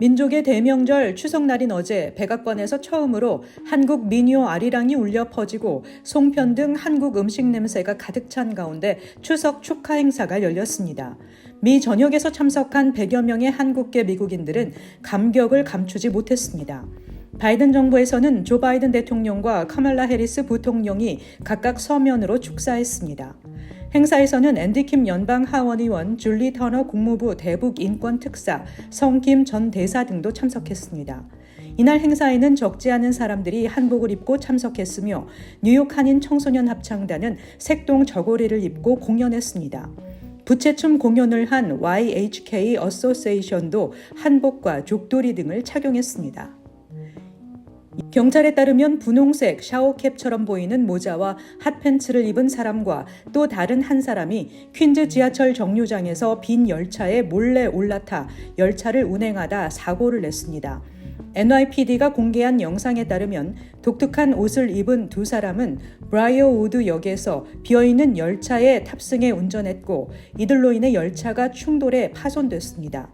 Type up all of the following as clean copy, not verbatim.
민족의 대명절 추석날인 어제 백악관에서 처음으로 한국 민요 아리랑이 울려 퍼지고 송편 등 한국 음식 냄새가 가득 찬 가운데 추석 축하 행사가 열렸습니다. 미 전역에서 참석한 100여 명의 한국계 미국인들은 감격을 감추지 못했습니다. 바이든 정부에서는 조 바이든 대통령과 카말라 해리스 부통령이 각각 서면으로 축사했습니다. 행사에서는 앤디 킴 연방 하원의원, 줄리 터너 국무부 대북 인권 특사, 성김 전 대사 등도 참석했습니다. 이날 행사에는 적지 않은 사람들이 한복을 입고 참석했으며 뉴욕 한인 청소년 합창단은 색동 저고리를 입고 공연했습니다. 부채춤 공연을 한 YHK 어소시에이션도 한복과 족도리 등을 착용했습니다. 경찰에 따르면 분홍색 샤워캡처럼 보이는 모자와 핫팬츠를 입은 사람과 또 다른 한 사람이 퀸즈 지하철 정류장에서 빈 열차에 몰래 올라타 열차를 운행하다 사고를 냈습니다. NYPD가 공개한 영상에 따르면 독특한 옷을 입은 두 사람은 브라이어우드 역에서 비어있는 열차에 탑승해 운전했고 이들로 인해 열차가 충돌해 파손됐습니다.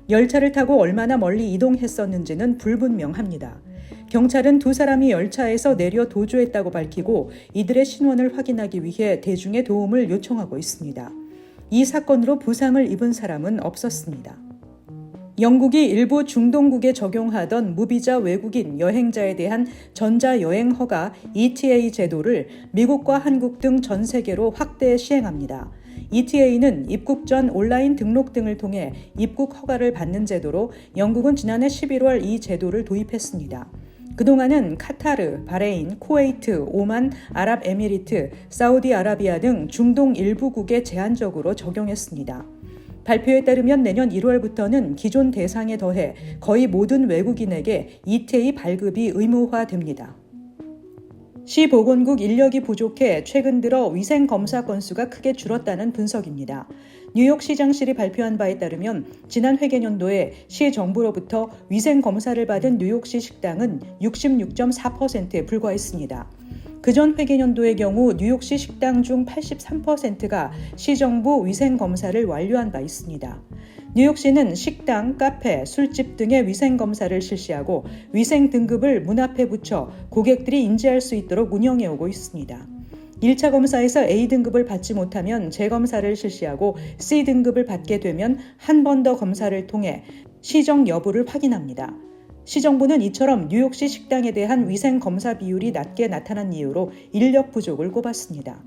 열차를 타고 얼마나 멀리 이동했었는지는 불분명합니다. 경찰은 두 사람이 열차에서 내려 도주했다고 밝히고 이들의 신원을 확인하기 위해 대중의 도움을 요청하고 있습니다. 이 사건으로 부상을 입은 사람은 없었습니다. 영국이 일부 중동국에 적용하던 무비자 외국인 여행자에 대한 전자여행 허가 ETA 제도를 미국과 한국 등 전 세계로 확대 시행합니다. ETA는 입국 전 온라인 등록 등을 통해 입국 허가를 받는 제도로 영국은 지난해 11월 이 제도를 도입했습니다. 그동안은 카타르, 바레인, 쿠웨이트, 오만, 아랍에미리트, 사우디아라비아 등 중동 일부국에 제한적으로 적용했습니다. 발표에 따르면 내년 1월부터는 기존 대상에 더해 거의 모든 외국인에게 ETA 발급이 의무화됩니다. 시보건국 인력이 부족해 최근 들어 위생검사 건수가 크게 줄었다는 분석입니다. 뉴욕시장실이 발표한 바에 따르면 지난 회계년도에 시 정부로부터 위생검사를 받은 뉴욕시 식당은 66.4%에 불과했습니다. 그전 회계년도의 경우 뉴욕시 식당 중 83%가 시정부 위생검사를 완료한 바 있습니다. 뉴욕시는 식당, 카페, 술집 등의 위생검사를 실시하고 위생 등급을 문 앞에 붙여 고객들이 인지할 수 있도록 운영해오고 있습니다. 1차 검사에서 A등급을 받지 못하면 재검사를 실시하고 C등급을 받게 되면 한 번 더 검사를 통해 시정 여부를 확인합니다. 시정부는 이처럼 뉴욕시 식당에 대한 위생검사 비율이 낮게 나타난 이유로 인력 부족을 꼽았습니다.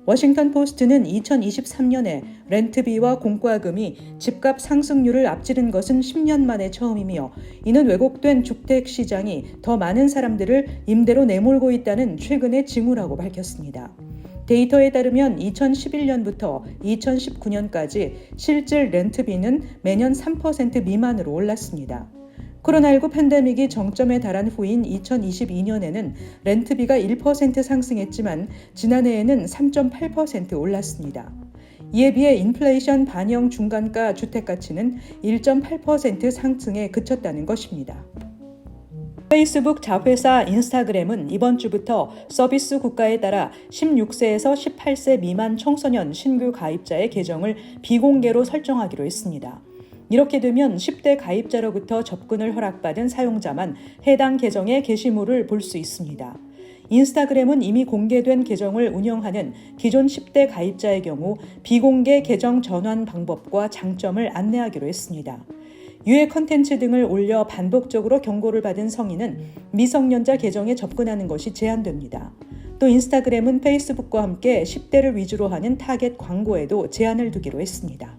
워싱턴 포스트는 2023년에 렌트비와 공과금이 집값 상승률을 앞지른 것은 10년 만에 처음이며 이는 왜곡된 주택 시장이 더 많은 사람들을 임대로 내몰고 있다는 최근의 징후라고 밝혔습니다. 데이터에 따르면 2011년부터 2019년까지 실질 렌트비는 매년 3% 미만으로 올랐습니다. 코로나19 팬데믹이 정점에 달한 후인 2022년에는 렌트비가 1% 상승했지만 지난해에는 3.8% 올랐습니다. 이에 비해 인플레이션 반영 중간가 주택가치는 1.8% 상승에 그쳤다는 것입니다. 페이스북 자회사 인스타그램은 이번 주부터 서비스 국가에 따라 16세에서 18세 미만 청소년 신규 가입자의 계정을 비공개로 설정하기로 했습니다. 이렇게 되면 10대 가입자로부터 접근을 허락받은 사용자만 해당 계정의 게시물을 볼 수 있습니다. 인스타그램은 이미 공개된 계정을 운영하는 기존 10대 가입자의 경우 비공개 계정 전환 방법과 장점을 안내하기로 했습니다. 유해 컨텐츠 등을 올려 반복적으로 경고를 받은 성인은 미성년자 계정에 접근하는 것이 제한됩니다. 또 인스타그램은 페이스북과 함께 10대를 위주로 하는 타겟 광고에도 제한을 두기로 했습니다.